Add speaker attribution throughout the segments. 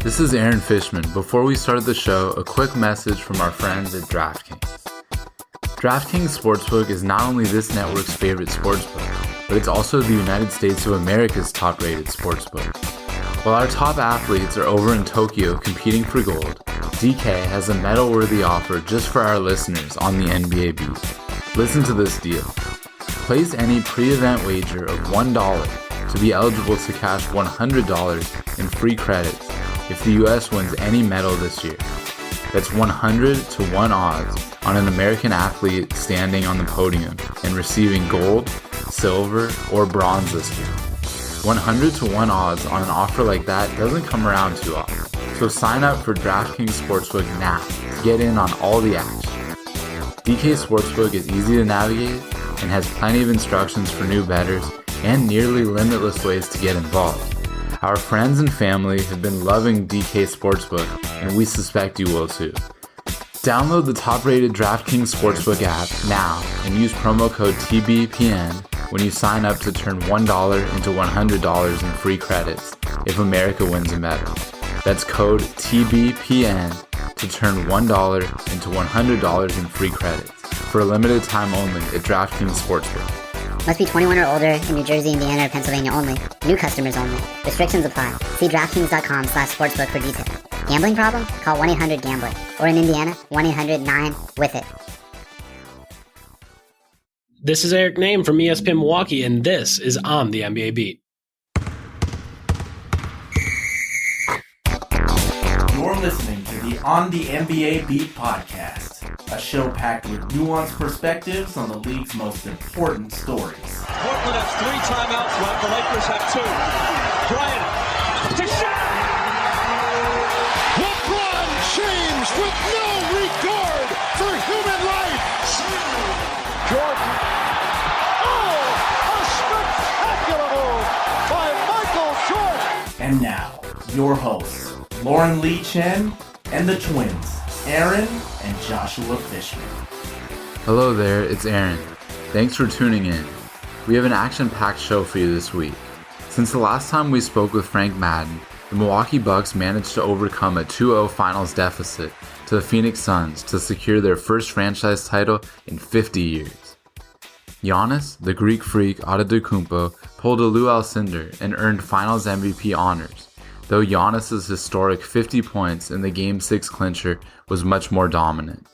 Speaker 1: This is Aaron Fishman. Before we start the show, a quick message from our friends at DraftKings. DraftKings Sportsbook is not only this network's favorite sportsbook, but it's also the United States of America's top-rated sportsbook. While our top athletes are over in Tokyo competing for gold, DK has a medal-worthy offer just for our listeners on the NBA beat. Listen to this deal. Place any pre-event wager of $1 to be eligible to cash $100 in free credits if the U.S. wins any medal this year. That's 100 to 1 odds on an American athlete standing on the podium and receiving gold, silver, or bronze this year. 100 to 1 odds on an offer like that doesn't come around too often. So sign up for DraftKings Sportsbook now to get in on all the action. DK Sportsbook is easy to navigate and has plenty of instructions for new bettors and nearly limitless ways to get involved. Our friends and family have been loving DK Sportsbook, and we suspect you will too. Download the top-rated DraftKings Sportsbook app now and use promo code TBPN when you sign up to turn $1 into $100 in free credits if America wins a medal. That's code TBPN to turn $1 into $100 in free credits for a limited time only at DraftKings Sportsbook.
Speaker 2: Must be 21 or older in New Jersey, Indiana, or Pennsylvania only. New customers only. Restrictions apply. See DraftKings.com/sportsbook for details. Gambling problem? Call 1-800-GAMBLER. Or in Indiana, 1-800-9-WITH-IT.
Speaker 3: This is Eric Name from ESPN Milwaukee, and this is On the NBA Beat.
Speaker 4: You're listening to the On the NBA Beat podcast, a show packed with nuanced perspectives on the league's most important stories.
Speaker 5: Brooklyn has 3 timeouts left. The Lakers have 2. Bryant to shot! LeBron James with no regard for human life. Jordan. Oh, a spectacular move by Michael Jordan.
Speaker 4: And now, your hosts, Lauren Lee Chen and the twins, Aaron and Joshua Fishman.
Speaker 1: Hello there, it's Aaron. Thanks for tuning in. We have an action-packed show for you this week. Since the last time we spoke with Frank Madden, the Milwaukee Bucks managed to overcome a 2-0 finals deficit to the Phoenix Suns to secure their first franchise title in 50 years. Giannis, the Greek freak Antetokounmpo, pulled a Lou Alcindor and earned finals MVP honors, though Giannis' historic 50 points in the Game 6 clincher was much more dominant.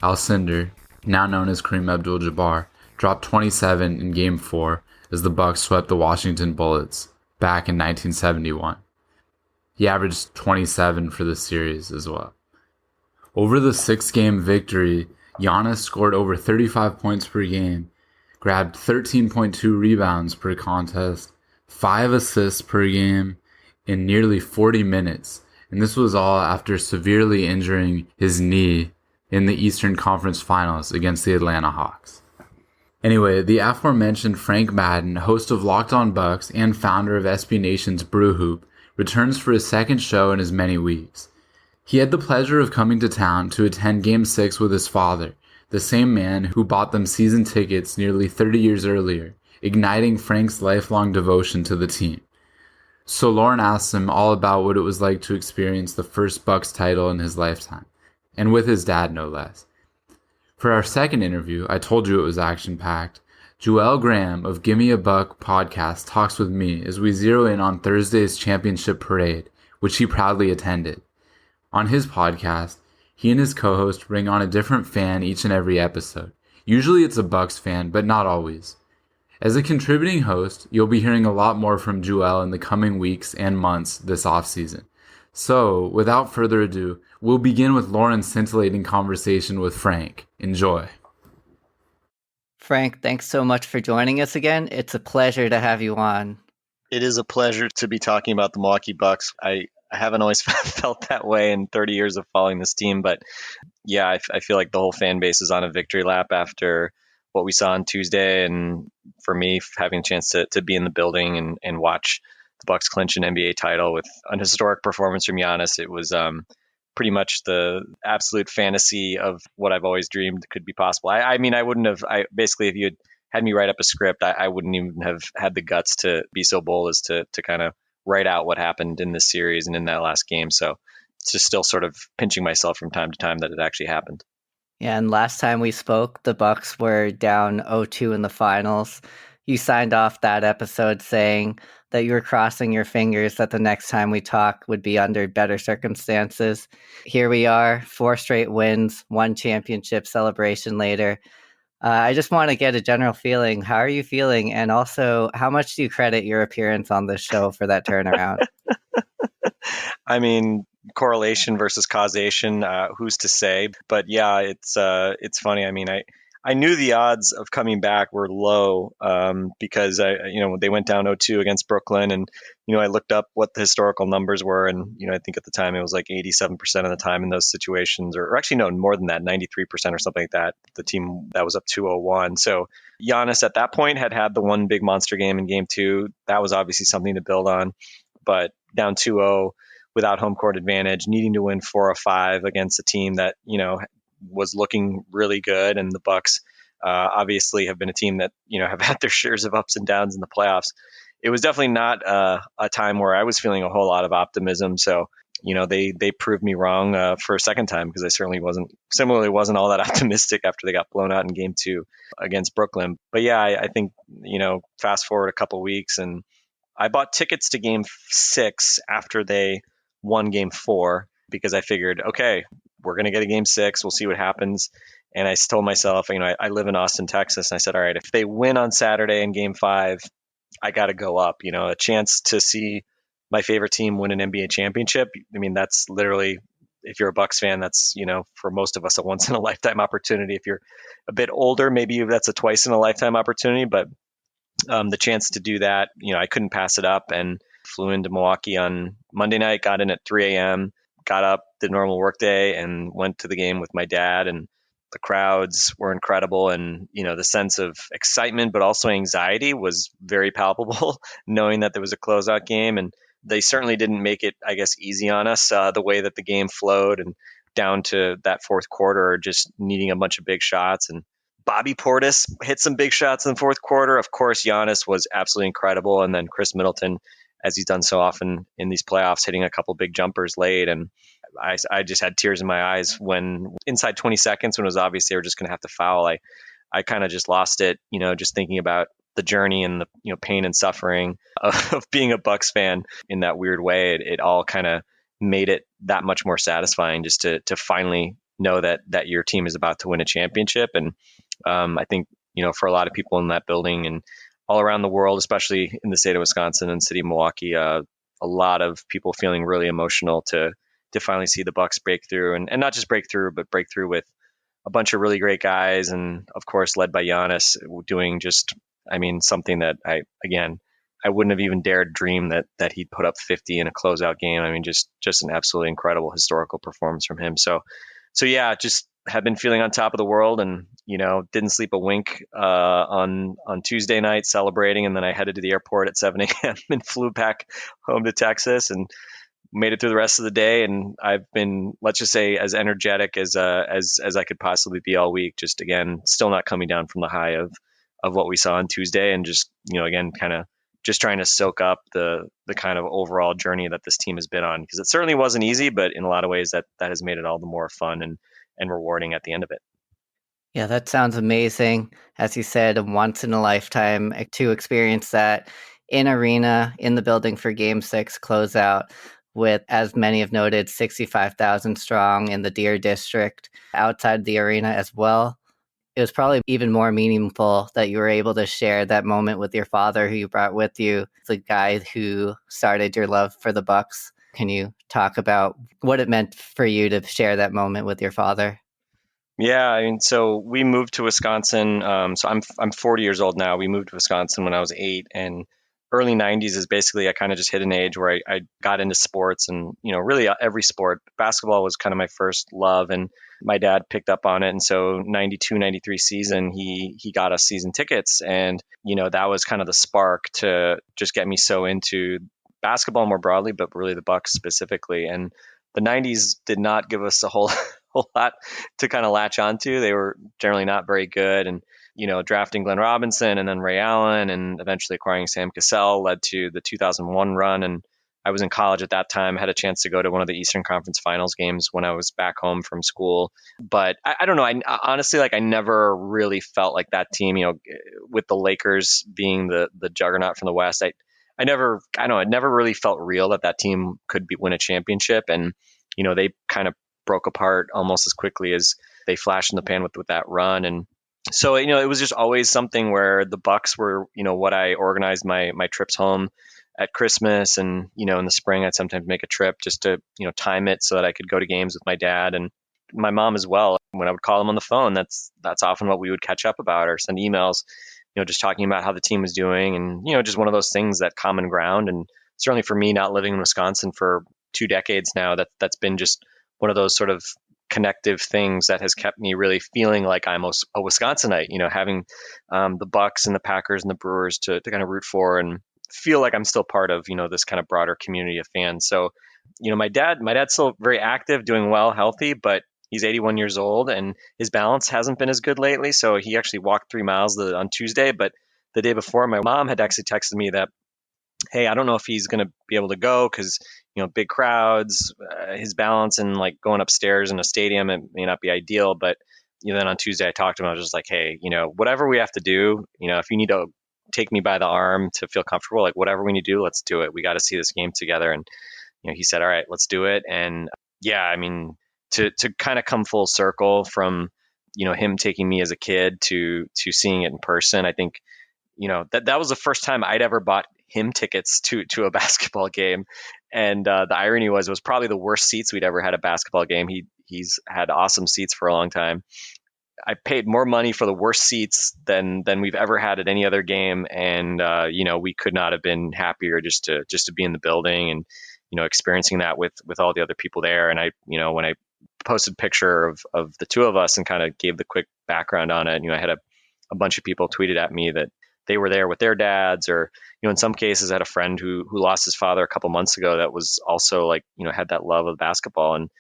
Speaker 1: Alcindor, now known as Kareem Abdul-Jabbar, dropped 27 in Game 4 as the Bucks swept the Washington Bullets back in 1971. He averaged 27 for the series as well. Over the 6-game victory, Giannis scored over 35 points per game, grabbed 13.2 rebounds per contest, 5 assists per game in nearly 40 minutes, and this was all after severely injuring his knee in the Eastern Conference Finals against the Atlanta Hawks. Anyway, the aforementioned Frank Madden, host of Locked On Bucks and founder of SB Nation's Brew Hoop, returns for his second show in as many weeks. He had the pleasure of coming to town to attend Game 6 with his father, the same man who bought them season tickets nearly 30 years earlier, igniting Frank's lifelong devotion to the team. So Lauren asked him all about what it was like to experience the first Bucks title in his lifetime, and with his dad no less. For our second interview, I told you it was action-packed. Joel Graham of Gimme a Buck podcast talks with me as we zero in on Thursday's championship parade, which he proudly attended. On his podcast, he and his co-host bring on a different fan each and every episode. Usually it's a Bucks fan, but not always. As a contributing host, you'll be hearing a lot more from Joel in the coming weeks and months this offseason. So, without further ado, we'll begin with Lauren's scintillating conversation with Frank. Enjoy.
Speaker 6: Frank, thanks so much for joining us again. It's a pleasure to have you on.
Speaker 7: It is a pleasure to be talking about the Milwaukee Bucks. I haven't always felt that way in 30 years of following this team, but yeah, I feel like the whole fan base is on a victory lap after what we saw on Tuesday, and for me, having a chance to be in the building and watch the Bucks clinch an NBA title with an historic performance from Giannis, it was pretty much the absolute fantasy of what I've always dreamed could be possible. I mean, I wouldn't have, basically, if you had me write up a script, I wouldn't even have had the guts to be so bold as to kind of write out what happened in this series and in that last game. So it's just still sort of pinching myself from time to time that it actually happened.
Speaker 6: Yeah, and last time we spoke, the Bucks were down 0-2 in the finals. You signed off that episode saying that you were crossing your fingers that the next time we talk would be under better circumstances. Here we are, 4 straight wins, 1 championship celebration later. I just want to get a general feeling. How are you feeling? And also, how much do you credit your appearance on this show for that turnaround?
Speaker 7: I mean, correlation versus causation, who's to say? But yeah, it's funny. I mean, I knew the odds of coming back were low because they went down 0-2 against Brooklyn, and I looked up what the historical numbers were, and I think at the time it was like 87% of the time in those situations, or actually no, more than that, 93% or something like that. The team that was up 2-0-1. So Giannis at that point had the one big monster game in Game 2. That was obviously something to build on, but down 2-0 without home court advantage, needing to win 4 or 5 against a team that was looking really good, and the Bucks obviously have been a team that have had their shares of ups and downs in the playoffs. It was definitely not a time where I was feeling a whole lot of optimism. So they proved me wrong for a second time, because I certainly wasn't all that optimistic after they got blown out in Game 2 against Brooklyn. But yeah, I think fast forward a couple weeks, and I bought tickets to Game 6 after they won Game 4, because I figured, okay, we're going to get a Game 6. We'll see what happens. And I told myself, I live in Austin, Texas. And I said, all right, if they win on Saturday in Game 5, I got to go up. A chance to see my favorite team win an NBA championship. I mean, that's literally, if you're a Bucks fan, that's, for most of us, a once in a lifetime opportunity. If you're a bit older, maybe that's a twice in a lifetime opportunity. But the chance to do that, I couldn't pass it up, and flew into Milwaukee on Monday night, got in at 3 a.m., got up the normal workday, and went to the game with my dad. And the crowds were incredible, and the sense of excitement but also anxiety was very palpable knowing that there was a closeout game. And they certainly didn't make it, I guess, easy on us, the way that the game flowed, and down to that fourth quarter, just needing a bunch of big shots. And Bobby Portis hit some big shots in the fourth quarter. Of course, Giannis was absolutely incredible, and then Chris Middleton, as he's done so often in these playoffs, hitting a couple big jumpers late. And I just had tears in my eyes when inside 20 seconds, when it was obvious they were just going to have to foul. I kind of just lost it, just thinking about the journey and the pain and suffering of being a Bucks fan in that weird way. It all kind of made it that much more satisfying just to finally know that your team is about to win a championship. And I think, for a lot of people in that building and all around the world, especially in the state of Wisconsin and city of Milwaukee, a lot of people feeling really emotional to finally see the Bucks break through, and not just break through, but break through with a bunch of really great guys. And of course, led by Giannis, doing just, something that I wouldn't have even dared dream that he'd put up 50 in a closeout game. Just an absolutely incredible historical performance from him. So yeah, just have been feeling on top of the world, and didn't sleep a wink on Tuesday night celebrating, and then I headed to the airport at 7 a.m. and flew back home to Texas and made it through the rest of the day. And I've been, let's just say, as energetic as I could possibly be all week. Just again, still not coming down from the high of what we saw on Tuesday, and just again, kind of just trying to soak up the kind of overall journey that this team has been on, because it certainly wasn't easy, but in a lot of ways that has made it all the more fun and rewarding at the end of it.
Speaker 6: Yeah, that sounds amazing. As you said, a once in a lifetime to experience that in arena, in the building for Game 6 closeout, with, as many have noted, 65,000 strong in the Deer District, outside the arena as well. It was probably even more meaningful that you were able to share that moment with your father, who you brought with you, the guy who started your love for the Bucks. Can you talk about what it meant for you to share that moment with your father?
Speaker 7: Yeah, so we moved to Wisconsin. So I'm 40 years old now. We moved to Wisconsin when I was 8, and early 90s is basically, I kind of just hit an age where I got into sports, and really every sport. Basketball was kind of my first love, and my dad picked up on it. And so 92, 93 season, he got us season tickets, and that was kind of the spark to just get me so into basketball more broadly, but really the Bucks specifically. And the 90s did not give us a whole lot to kind of latch onto. They were generally not very good, and drafting Glenn Robinson and then Ray Allen and eventually acquiring Sam Cassell led to the 2001 run. And I was in college at that time, had a chance to go to one of the Eastern Conference Finals games when I was back home from school. But I don't know. I honestly, like, I never really felt like that team, with the Lakers being the juggernaut from the West. I never really felt real that team could win a championship. And, they kind of broke apart almost as quickly as they flashed in the pan with that run. And so, it was just always something where the Bucks were, what I organized my trips home at Christmas. And, in the spring, I'd sometimes make a trip just to, time it so that I could go to games with my dad and my mom as well. When I would call them on the phone, that's often what we would catch up about or send emails, just talking about how the team was doing. And, just one of those things, that common ground. And certainly for me, not living in Wisconsin for 2 decades now, that's been just one of those sort of connective things that has kept me really feeling like I'm a Wisconsinite, having the Bucks and the Packers and the Brewers to kind of root for and feel like I'm still part of, this kind of broader community of fans. So, my dad's still very active, doing well, healthy, but he's 81 years old and his balance hasn't been as good lately. So he actually walked 3 miles on Tuesday, but the day before, my mom had actually texted me that, hey, I don't know if he's going to be able to go because, big crowds, his balance and like going upstairs in a stadium, it may not be ideal. But, then on Tuesday I talked to him. I was just like, hey, whatever we have to do, if you need to take me by the arm to feel comfortable, like whatever we need to do, let's do it. We got to see this game together. And, he said, all right, let's do it. And yeah, I mean, to kind of come full circle from, him taking me as a kid to seeing it in person, I think, that was the first time I'd ever bought him tickets to a basketball game. And the irony was, it was probably the worst seats we'd ever had at a basketball game. He's had awesome seats for a long time. I paid more money for the worst seats than we've ever had at any other game. And, we could not have been happier just to be in the building and, experiencing that with all the other people there. And I, when I posted a picture of the two of us and kind of gave the quick background on it, I had a bunch of people tweeted at me that they were there with their dads, or, in some cases I had a friend who lost his father a couple months ago that was also like, had that love of basketball. And,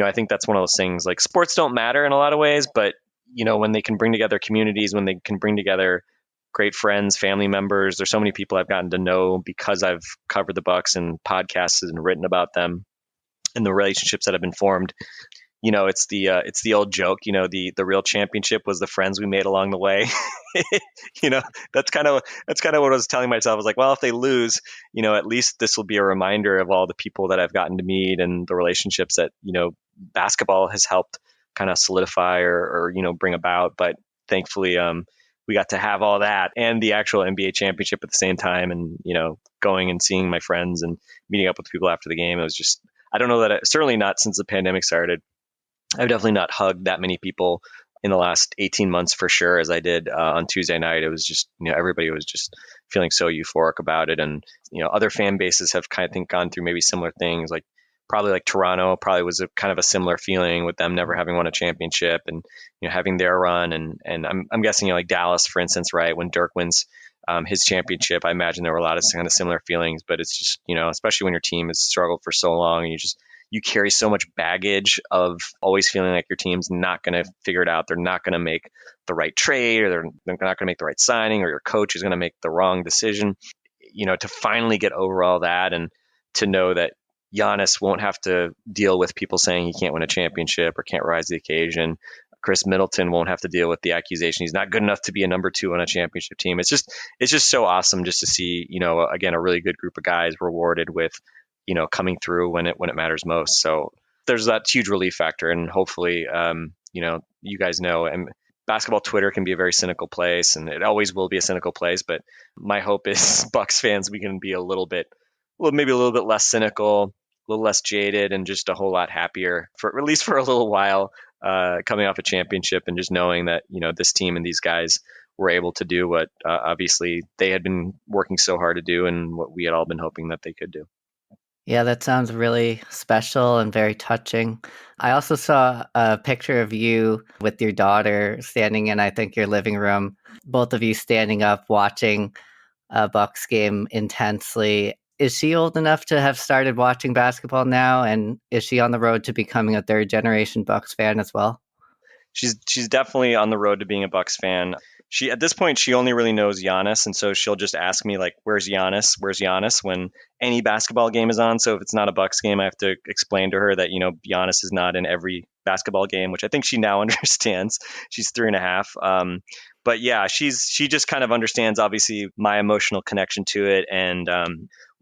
Speaker 7: I think that's one of those things, like, sports don't matter in a lot of ways, but, when they can bring together communities, when they can bring together great friends, family members, there's so many people I've gotten to know because I've covered the Bucks and podcasted and written about them and the relationships that have been formed. It's the old joke, the real championship was the friends we made along the way. That's kind of what I was telling myself. I was like, well, if they lose, at least this will be a reminder of all the people that I've gotten to meet and the relationships that, basketball has helped kind of solidify or bring about. But thankfully, we got to have all that and the actual NBA championship at the same time. And, going and seeing my friends and meeting up with people after the game. It was just, I don't know certainly not since the pandemic started. I've definitely not hugged that many people in the last 18 months for sure as I did on Tuesday night. It was just, everybody was just feeling so euphoric about it. And, other fan bases have kind of gone through maybe similar things, like probably like Toronto probably was a kind of a similar feeling with them never having won a championship and, having their run. And I'm guessing, like Dallas, for instance, right, when Dirk wins his championship, I imagine there were a lot of kind of similar feelings, but it's just, especially when your team has struggled for so long and you carry so much baggage of always feeling like your team's not going to figure it out. They're not going to make the right trade, or they're not going to make the right signing, or your coach is going to make the wrong decision. To finally get over all that and to know that Giannis won't have to deal with people saying he can't win a championship or can't rise to the occasion. Chris Middleton won't have to deal with the accusation he's not good enough to be a number 2 on a championship team. It's just so awesome just to see, again, a really good group of guys rewarded with, coming through when it matters most. So there's that huge relief factor. And hopefully, you guys know, and basketball Twitter can be a very cynical place, and it always will be a cynical place. But my hope is Bucks fans, we can be maybe a little bit less cynical, a little less jaded, and just a whole lot happier for at least for a little while, coming off a championship and just knowing that, this team and these guys were able to do what obviously they had been working so hard to do and what we had all been hoping that they could do.
Speaker 6: Yeah, that sounds really special and very touching. I also saw a picture of you with your daughter standing in, I think, your living room, both of you standing up watching a Bucks game intensely. Is she old enough to have started watching basketball now? And is she on the road to becoming a third generation Bucks fan as well?
Speaker 7: She's definitely on the road to being a Bucks fan. she at this point she only really knows Giannis, and so she'll just ask me like, "Where's Giannis? Where's Giannis?" when any basketball game is on. So if it's not a Bucks game, I have to explain to her that Giannis is not in every basketball game, which I think she now understands. She's 3.5. But yeah, she just kind of understands obviously my emotional connection to it, and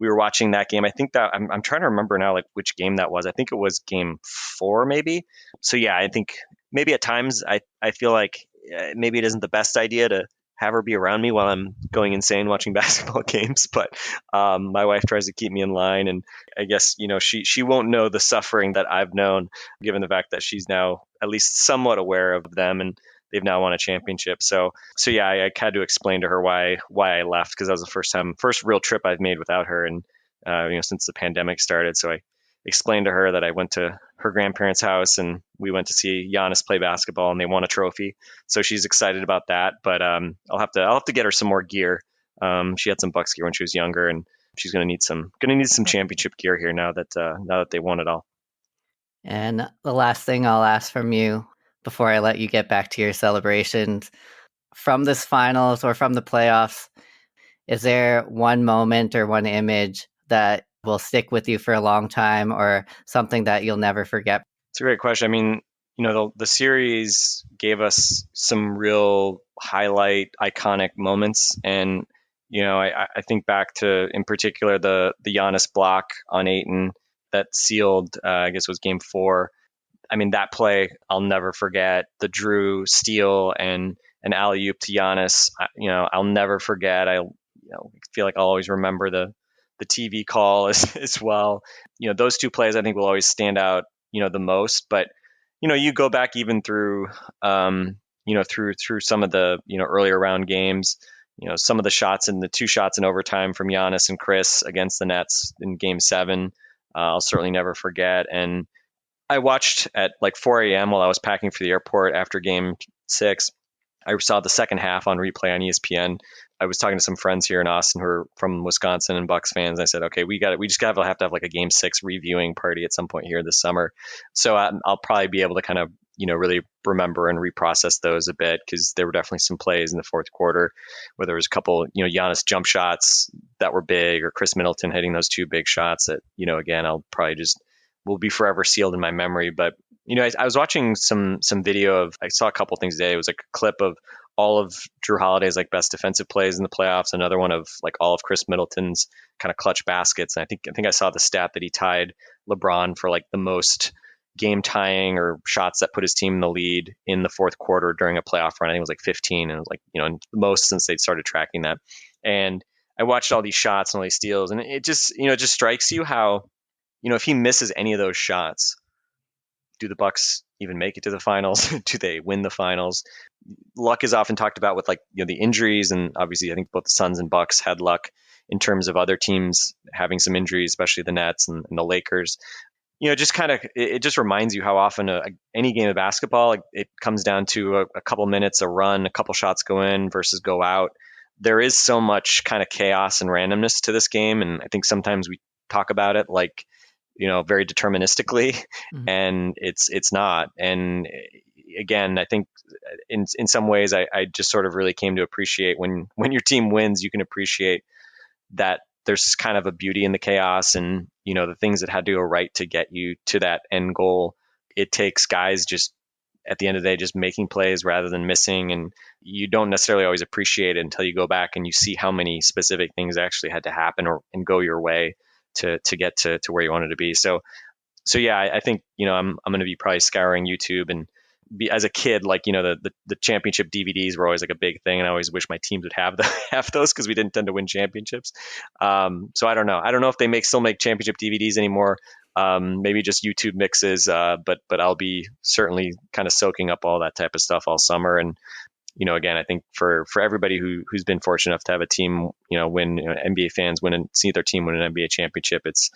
Speaker 7: we were watching that game. I think that I'm trying to remember now like which game that was. I think it was game 4 maybe. So yeah, I think maybe at times I feel like maybe it isn't the best idea to have her be around me while I'm going insane watching basketball games. But my wife tries to keep me in line, and I guess she won't know the suffering that I've known, given the fact that she's now at least somewhat aware of them, and they've now won a championship. So yeah, I had to explain to her why I left, because that was the first real trip I've made without her, and since the pandemic started. So I explained to her that I went to her grandparents' house and we went to see Giannis play basketball, and they won a trophy. So she's excited about that. But I'll have to get her some more gear. She had some Bucks gear when she was younger, and she's gonna need some championship gear here now that they won it all.
Speaker 6: And the last thing I'll ask from you before I let you get back to your celebrations, from this finals or from the playoffs, is there one moment or one image that will stick with you for a long time, or something that you'll never forget?
Speaker 7: It's a great question. I mean, the series gave us some real highlight, iconic moments, and I think back to, in particular, the Giannis block on Ayton that sealed, I guess it was game 4. I mean, that play I'll never forget. The Drew steal and an alley-oop to Giannis, I'll never forget. I feel like I'll always remember the TV call as well. Those two plays I think will always stand out, the most. But you go back even through, through some of the earlier round games. Some of the shots, and the 2 shots in overtime from Giannis and Chris against the Nets in Game 7, I'll certainly never forget. And I watched at like 4 a.m. while I was packing for the airport after Game 6. I saw the second half on replay on ESPN. I was talking to some friends here in Austin who are from Wisconsin and Bucks fans. I said, okay, we just have to have like a Game 6 reviewing party at some point here this summer. So I'll probably be able to kind of really remember and reprocess those a bit, because there were definitely some plays in the fourth quarter where there was a couple Giannis jump shots that were big, or Chris Middleton hitting those 2 big shots that again I'll probably just will be forever sealed in my memory. But I was watching some video of, I saw a couple things today. It was like a clip of all of Drew Holiday's like best defensive plays in the playoffs. Another one of like all of Chris Middleton's kind of clutch baskets. And I think I saw the stat that he tied LeBron for like the most game tying or shots that put his team in the lead in the fourth quarter during a playoff run. I think it was like 15, and it was like the most since they started tracking that. And I watched all these shots and all these steals, and it just it just strikes you how if he misses any of those shots, do the Bucks even make it to the finals? Do they win the finals? Luck is often talked about with like the injuries, and obviously I think both the Suns and Bucks had luck in terms of other teams having some injuries, especially the Nets and the Lakers. Just kind of it just reminds you how often any game of basketball, it comes down to a couple minutes, a run, a couple shots go in versus go out. There is so much kind of chaos and randomness to this game, and I think sometimes we talk about it like very deterministically, and it's not. And again, I think in some ways I just sort of really came to appreciate when your team wins, you can appreciate that there's kind of a beauty in the chaos, and the things that had to go right to get you to that end goal. It takes guys just at the end of the day just making plays rather than missing, and you don't necessarily always appreciate it until you go back and you see how many specific things actually had to happen and go your way to get to where you wanted to be. So yeah, I think I'm going to be probably scouring YouTube, and as a kid, like the championship DVDs were always like a big thing, and I always wish my teams would have those, because we didn't tend to win championships. So I don't know if they still make championship DVDs anymore. Maybe just YouTube mixes, but I'll be certainly kind of soaking up all that type of stuff all summer. And again, I think for everybody who's been fortunate enough to have a team, win, NBA fans win and see their team win an NBA championship, it's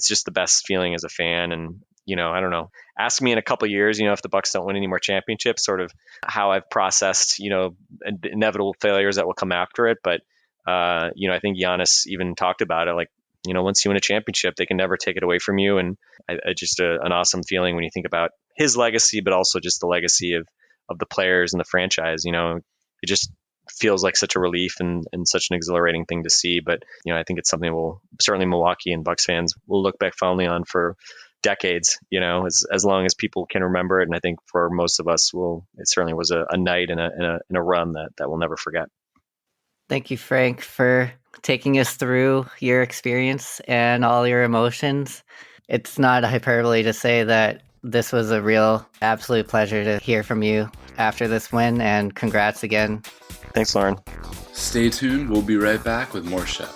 Speaker 7: just the best feeling as a fan. And I don't know. Ask me in a couple of years, if the Bucks don't win any more championships, sort of how I've processed, inevitable failures that will come after it. But I think Giannis even talked about it, like once you win a championship, they can never take it away from you. And I just an awesome feeling when you think about his legacy, but also just the legacy of the players and the franchise. It just feels like such a relief and such an exhilarating thing to see. But, I think it's something certainly Milwaukee and Bucks fans will look back fondly on for decades, as long as people can remember it. And I think for most of us, it certainly was a night and a run that we'll never forget.
Speaker 6: Thank you, Frank, for taking us through your experience and all your emotions. It's not a hyperbole to say that this was a real absolute pleasure to hear from you after this win, and congrats again.
Speaker 7: Thanks, Lauren.
Speaker 1: Stay tuned. We'll be right back with more show.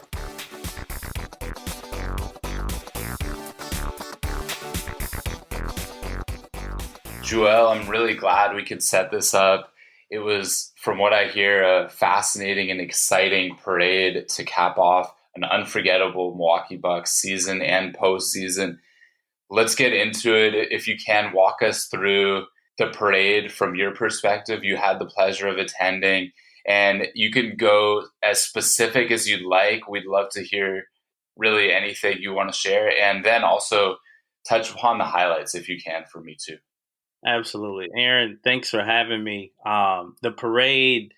Speaker 1: Joel, I'm really glad we could set this up. It was, from what I hear, a fascinating and exciting parade to cap off an unforgettable Milwaukee Bucks season and postseason. Let's get into it. If you can, walk us through the parade from your perspective. You had the pleasure of attending, and you can go as specific as you'd like. We'd love to hear really anything you want to share, and then also touch upon the highlights if you can for me too.
Speaker 8: Absolutely. Aaron, thanks for having me. The parade,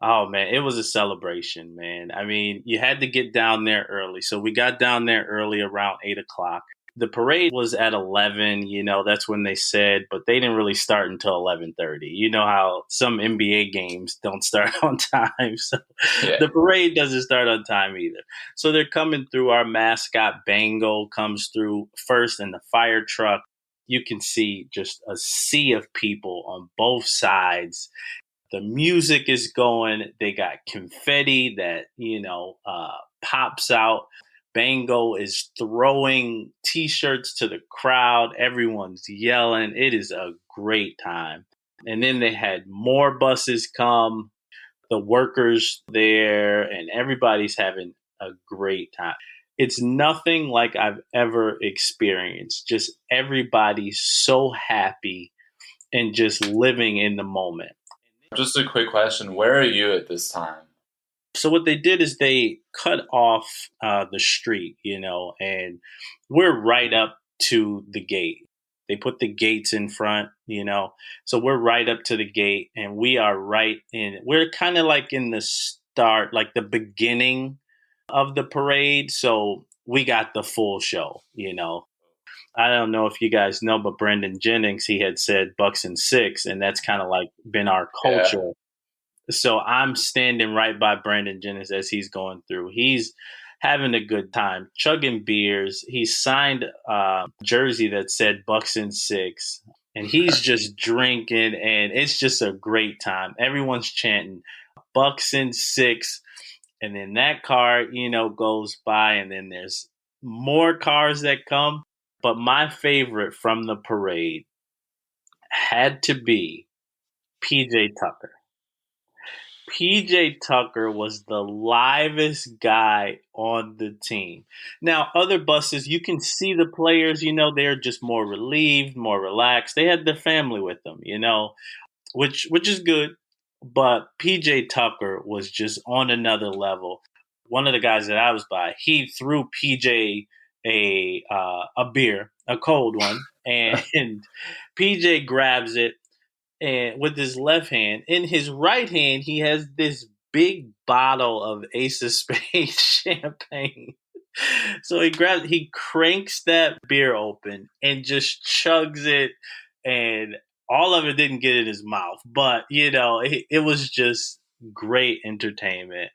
Speaker 8: oh man, it was a celebration, man. I mean, you had to get down there early. So we got down there early around 8:00. The parade was at 11, that's when they said, but they didn't really start until 11:30. You know how some NBA games don't start on time. So The parade doesn't start on time either. So they're coming through. Our mascot Bango comes through first in the fire truck. You can see just a sea of people on both sides. The music is going. They got confetti that, pops out. Bango is throwing T-shirts to the crowd. Everyone's yelling. It is a great time. And then they had more buses come, the workers there, and everybody's having a great time. It's nothing like I've ever experienced. Just everybody so happy and just living in the moment.
Speaker 1: Just a quick question. Where are you at this time?
Speaker 8: So what they did is they cut off the street, and we're right up to the gate. They put the gates in front, so we're right up to the gate, and we are right in. We're kind of like in the start, like the beginning of the parade. So we got the full show, I don't know if you guys know, but Brendan Jennings, he had said Bucks and 6, and that's kind of like been our culture. Yeah. So I'm standing right by Brandon Jennings as he's going through. He's having a good time, chugging beers. He signed a jersey that said Bucks and 6, and he's just drinking, and it's just a great time. Everyone's chanting Bucks and 6, and then that car, goes by, and then there's more cars that come. But my favorite from the parade had to be PJ Tucker. PJ Tucker was the livest guy on the team. Now, other buses, you can see the players, they're just more relieved, more relaxed. They had their family with them, which is good. But PJ Tucker was just on another level. One of the guys that I was by, he threw PJ a beer, a cold one, and PJ grabs it. And with his left hand, in his right hand, he has this big bottle of Ace of Spades champagne. So he cranks that beer open and just chugs it, and all of it didn't get in his mouth, but it was just great entertainment.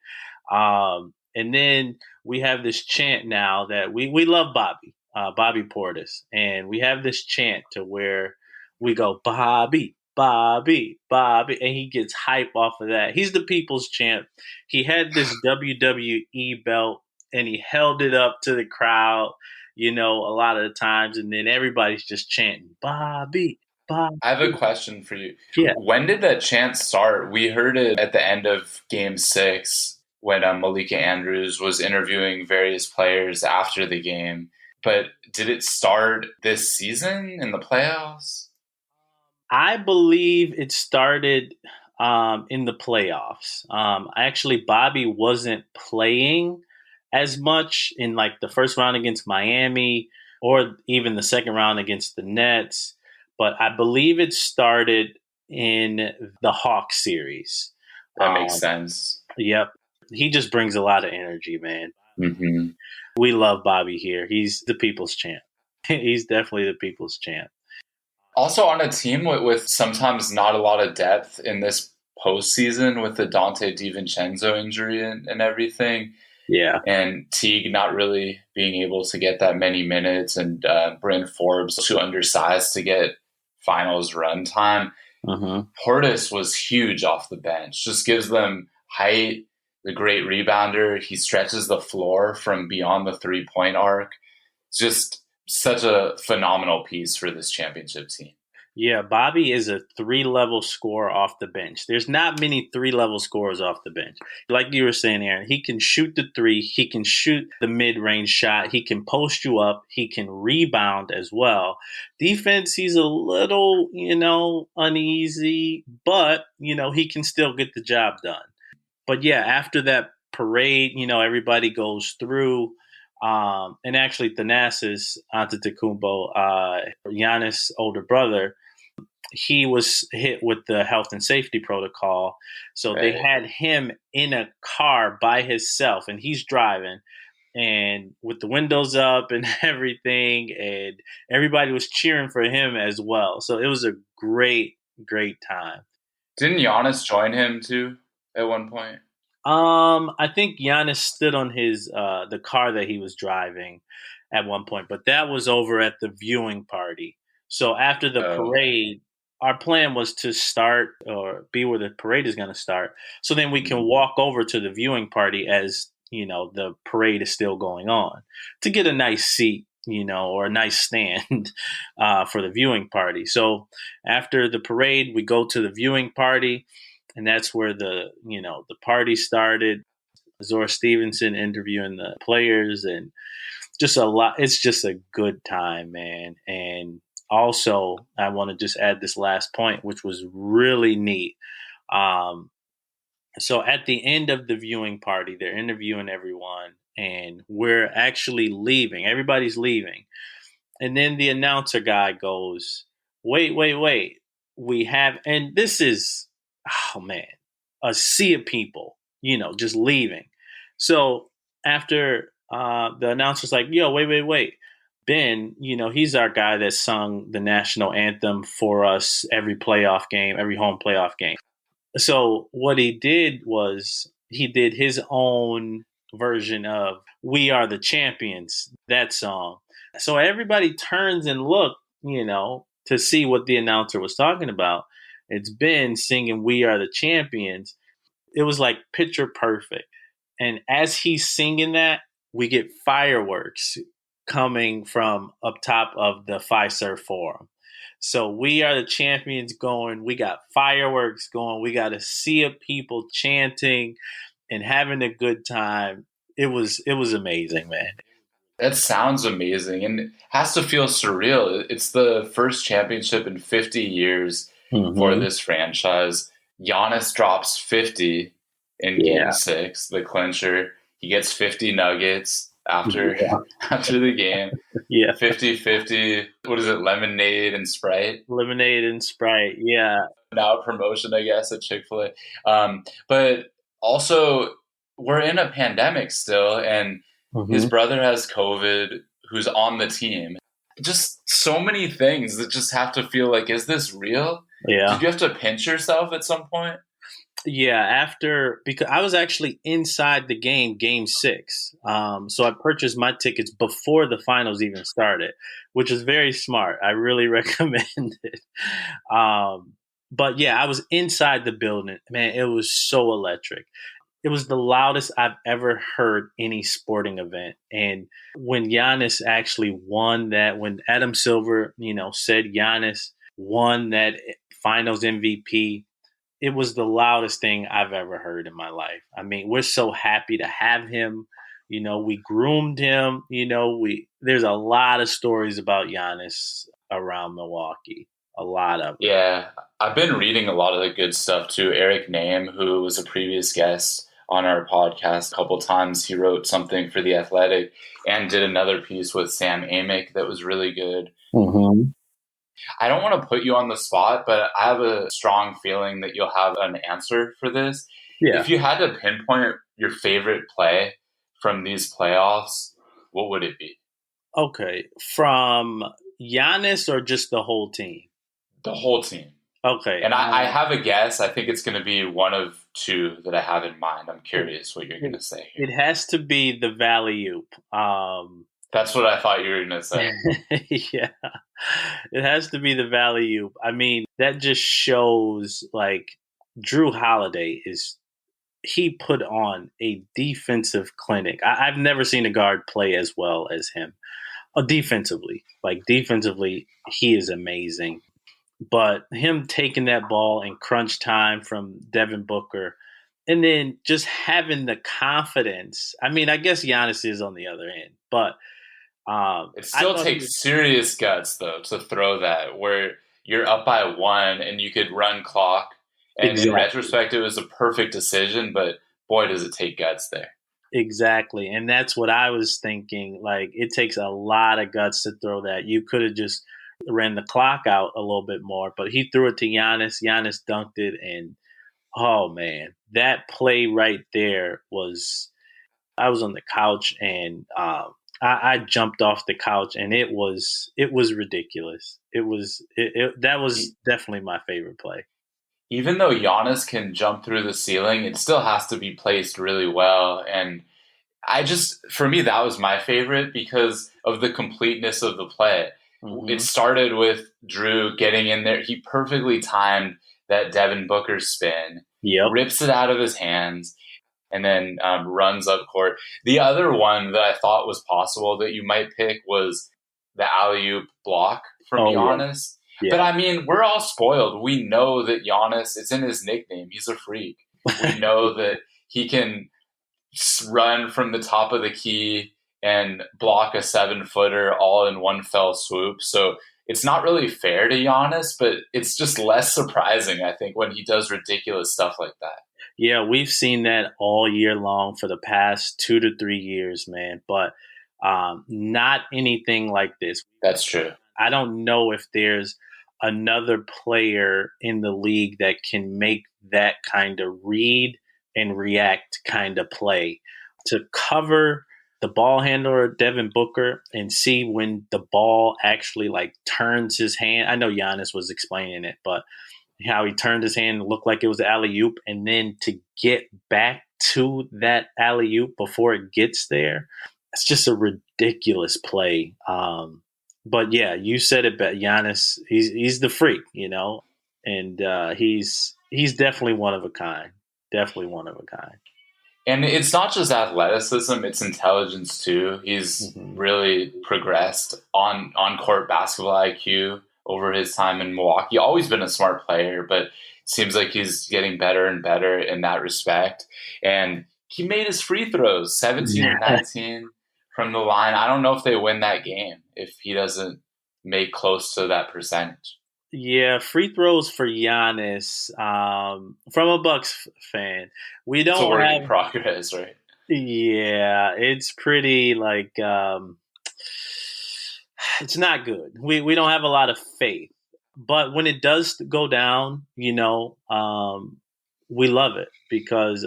Speaker 8: And then we have this chant now that we love Bobby Portis, and we have this chant to where we go Bobby, Bobby, Bobby, and he gets hype off of that. He's the people's champ. He had this WWE belt, and he held it up to the crowd, a lot of the times, and then everybody's just chanting, Bobby, Bobby.
Speaker 1: I have a question for you.
Speaker 8: Yeah.
Speaker 1: When did that chant start? We heard it at the end of Game 6 when Malika Andrews was interviewing various players after the game. But did it start this season in the playoffs?
Speaker 8: I believe it started in the playoffs. Actually, Bobby wasn't playing as much in like the first round against Miami or even the second round against the Nets. But I believe it started in the Hawks series
Speaker 1: That makes sense.
Speaker 8: Yep. He just brings a lot of energy, man.
Speaker 1: Mm-hmm.
Speaker 8: We love Bobby here. He's the people's champ. He's definitely the people's champ.
Speaker 1: Also on a team with sometimes not a lot of depth in this postseason with the Dante DiVincenzo injury and everything.
Speaker 8: Yeah.
Speaker 1: And Teague not really being able to get that many minutes, and Bryn Forbes too undersized to get finals run time. Portis was huge off the bench. Just gives them height, the great rebounder. He stretches the floor from beyond the three-point arc. It's just such a phenomenal piece for this championship team.
Speaker 8: Yeah, Bobby is a 3-level scorer off the bench. There's not many 3-level scorers off the bench. Like you were saying, Aaron, he can shoot the three. He can shoot the mid-range shot. He can post you up. He can rebound as well. Defense, he's a little, uneasy, but, he can still get the job done. But yeah, after that parade, everybody goes through. And actually, Thanasis Antetokounmpo, Giannis' older brother, he was hit with the health and safety protocol. So They had him in a car by himself, and he's driving, and with the windows up and everything, and everybody was cheering for him as well. So it was a great, great time.
Speaker 1: Didn't Giannis join him too at one point?
Speaker 8: I think Giannis stood on his the car that he was driving at one point, but that was over at the viewing party. So after the parade, our plan was to start or be where the parade is going to start. So then we can walk over to the viewing party as, the parade is still going on to get a nice seat, or a nice stand for the viewing party. So after the parade, we go to the viewing party. And that's where the party started. Zora Stevenson interviewing the players, and just a lot. It's just a good time, man. And also, I want to just add this last point, which was really neat. So at the end of the viewing party, they're interviewing everyone, and we're actually leaving. Everybody's leaving. And then the announcer guy goes, wait. We have, and this is, oh man, a sea of people, just leaving. So after the announcer's like, yo, wait. Ben, he's our guy that sung the national anthem for us every playoff game, every home playoff game. So what he did was he did his own version of We Are the Champions, that song. So everybody turns and look, to see what the announcer was talking about. It's Ben singing We Are the Champions. It was like picture perfect. And as he's singing that, we get fireworks coming from up top of the Fiserv Forum. So We Are the Champions going. We got fireworks going. We got a sea of people chanting and having a good time. It was amazing, man.
Speaker 1: That sounds amazing, and it has to feel surreal. It's the first championship in 50 years for this franchise. Giannis drops 50 in Game 6, the clincher. He gets 50 nuggets after the game. 50-50. What is it, lemonade and Sprite?
Speaker 8: Lemonade and Sprite, yeah.
Speaker 1: Now a promotion, I guess, at Chick-fil-A. But also, we're in a pandemic still, and his brother has COVID, who's on the team. Just so many things that just have to feel like, is this real?
Speaker 8: Yeah.
Speaker 1: Did you have to pinch yourself at some point?
Speaker 8: Yeah, because I was actually inside the game 6. So I purchased my tickets before the finals even started, which is very smart. I really recommend it. But yeah, I was inside the building. Man, it was so electric. It was the loudest I've ever heard any sporting event. And when Giannis actually won that, when Adam Silver, said Giannis won that finals MVP, it was the loudest thing I've ever heard in my life. I mean, we're so happy to have him. We groomed him. There's a lot of stories about Giannis around Milwaukee. A lot of them.
Speaker 1: Yeah, I've been reading a lot of the good stuff too. Eric Name, who was a previous guest on our podcast a couple times, he wrote something for The Athletic and did another piece with Sam Amick that was really good. I don't want to put you on the spot, but I have a strong feeling that you'll have an answer for this.
Speaker 8: Yeah.
Speaker 1: If you had to pinpoint your favorite play from these playoffs, what would it be?
Speaker 8: Okay. From Giannis or just the whole team?
Speaker 1: The whole team.
Speaker 8: Okay.
Speaker 1: And I have a guess. I think it's going to be one of two that I have in mind. I'm curious what you're going to say here.
Speaker 8: It has to be the Valley-oop.
Speaker 1: That's what I thought you were going to say.
Speaker 8: Yeah. It has to be the Valley-oop. I mean, that just shows like Drew Holiday he put on a defensive clinic. I've never seen a guard play as well as him. Defensively, he is amazing. But him taking that ball in crunch time from Devin Booker and then just having the confidence. I mean, I guess Giannis is on the other end, but
Speaker 1: it still takes serious guts, though, to throw that where you're up by 1 and you could run clock. And in retrospect, it was a perfect decision, but boy, does it take guts there.
Speaker 8: Exactly. And that's what I was thinking. Like, it takes a lot of guts to throw that. You could have just ran the clock out a little bit more, but he threw it to Giannis. Giannis dunked it. And, oh, man, that play right there was – I was on the couch and I jumped off the couch, and it was ridiculous. That was definitely my favorite play.
Speaker 1: Even though Giannis can jump through the ceiling, it still has to be placed really well. And for me, that was my favorite because of the completeness of the play. Mm-hmm. It started with Drew getting in there. He perfectly timed that Devin Booker spin, rips it out of his hands, and then runs up court. The other one that I thought was possible that you might pick was the alley-oop block from Giannis. Yeah. But, I mean, we're all spoiled. We know that Giannis, it's in his nickname. He's a freak. We know that he can run from the top of the key and block a 7-footer all in one fell swoop. So it's not really fair to Giannis, but it's just less surprising, I think, when he does ridiculous stuff like that.
Speaker 8: Yeah, we've seen that all year long for the past 2 to 3 years, man. But not anything like this.
Speaker 1: That's true.
Speaker 8: I don't know if there's another player in the league that can make that kind of read and react kind of play to cover the ball handler, Devin Booker, and see when the ball actually like turns his hand. I know Giannis was explaining it, but how he turned his hand and looked like it was alley-oop, and then to get back to that alley-oop before it gets there, it's just a ridiculous play. But yeah, you said it, but Giannis, he's the freak, and he's definitely one of a kind. Definitely one of a kind.
Speaker 1: And it's not just athleticism; it's intelligence too. He's really progressed on court basketball IQ over his time in Milwaukee. Always been a smart player, but it seems like he's getting better and better in that respect. And he made his free throws, 17 and 19. From the line. I don't know if they win that game if he doesn't make close to that percentage.
Speaker 8: Yeah, free throws for Giannis. From a Bucks fan, we don't
Speaker 1: it's a work
Speaker 8: have
Speaker 1: in progress, right?
Speaker 8: Yeah, it's pretty like it's not good. We don't have a lot of faith, but when it does go down, we love it because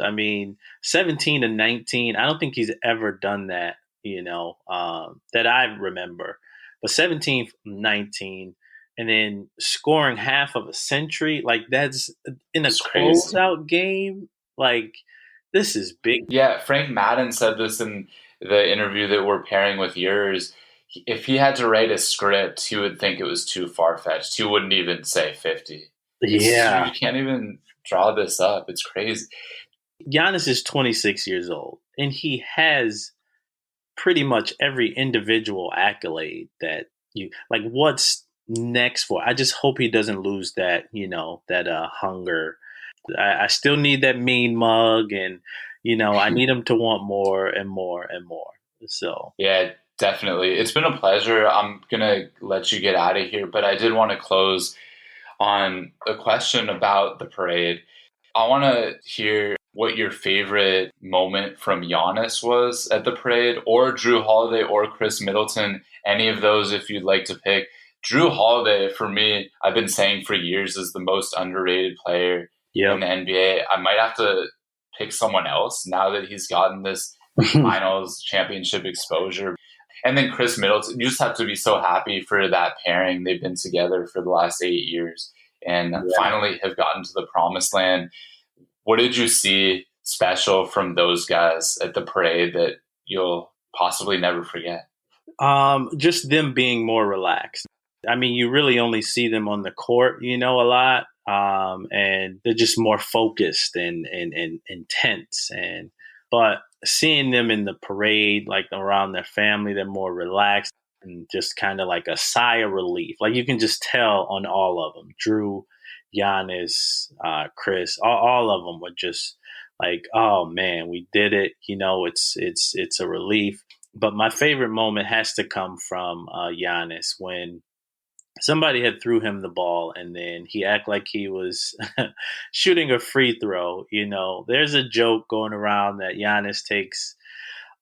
Speaker 8: 17 and 19. I don't think he's ever done that. That I remember. But 17, 19, and then scoring half of a century, like that's in a closeout game. Like, this is big.
Speaker 1: Yeah, Frank Madden said this in the interview that we're pairing with yours. If he had to write a script, he would think it was too far-fetched. He wouldn't even say 50.
Speaker 8: Yeah.
Speaker 1: You can't even draw this up. It's crazy.
Speaker 8: Giannis is 26 years old, and he has pretty much every individual accolade that what's next for. I just hope he doesn't lose that, that hunger. I still need that mean mug, and, I need him to want more and more and more. So,
Speaker 1: yeah, definitely. It's been a pleasure. I'm going to let you get out of here, but I did want to close on a question about the parade. I want to hear what your favorite moment from Giannis was at the parade, or Drew Holiday or Chris Middleton, any of those if you'd like to pick. Drew Holiday, for me, I've been saying for years, is the most underrated player in the NBA. I might have to pick someone else now that he's gotten this finals championship exposure. And then Chris Middleton, you just have to be so happy for that pairing. They've been together for the last 8 years and finally have gotten to the promised land. What did you see special from those guys at the parade that you'll possibly never forget?
Speaker 8: Just them being more relaxed. I mean, you really only see them on the court, a lot. And they're just more focused and intense. But seeing them in the parade, like around their family, they're more relaxed and just kind of like a sigh of relief. Like you can just tell on all of them, Drew, Giannis, Chris, all of them were just like, oh man, we did it. It's a relief. But my favorite moment has to come from Giannis when somebody had threw him the ball and then he acted like he was shooting a free throw. There's a joke going around that Giannis takes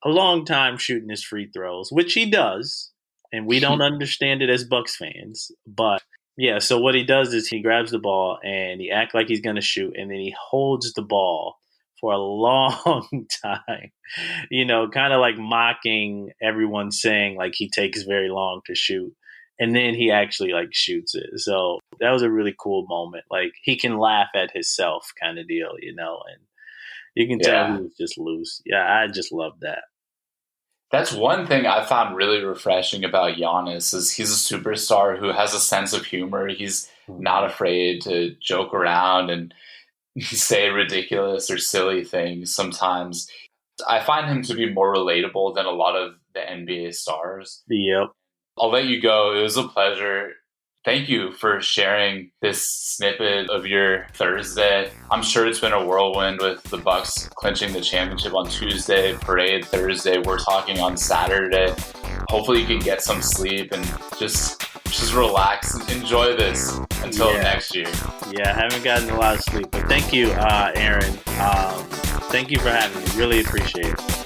Speaker 8: a long time shooting his free throws, which he does. And we don't understand it as Bucks fans. But yeah, so what he does is he grabs the ball and he acts like he's going to shoot. And then he holds the ball for a long time, kind of like mocking everyone saying like he takes very long to shoot. And then he actually like shoots it. So that was a really cool moment. Like he can laugh at himself kind of deal, and you can tell he was just loose. Yeah, I just love that.
Speaker 1: That's one thing I found really refreshing about Giannis is he's a superstar who has a sense of humor. He's not afraid to joke around and say ridiculous or silly things sometimes. I find him to be more relatable than a lot of the NBA stars.
Speaker 8: Yep.
Speaker 1: I'll let you go. It was a pleasure. Thank you for sharing this snippet of your Thursday. I'm sure it's been a whirlwind with the Bucks clinching the championship on Tuesday, parade Thursday. We're talking on Saturday. Hopefully you can get some sleep and just relax and enjoy this until next year.
Speaker 8: Yeah, I haven't gotten a lot of sleep, but thank you, Aaron. Thank you for having me. Really appreciate it.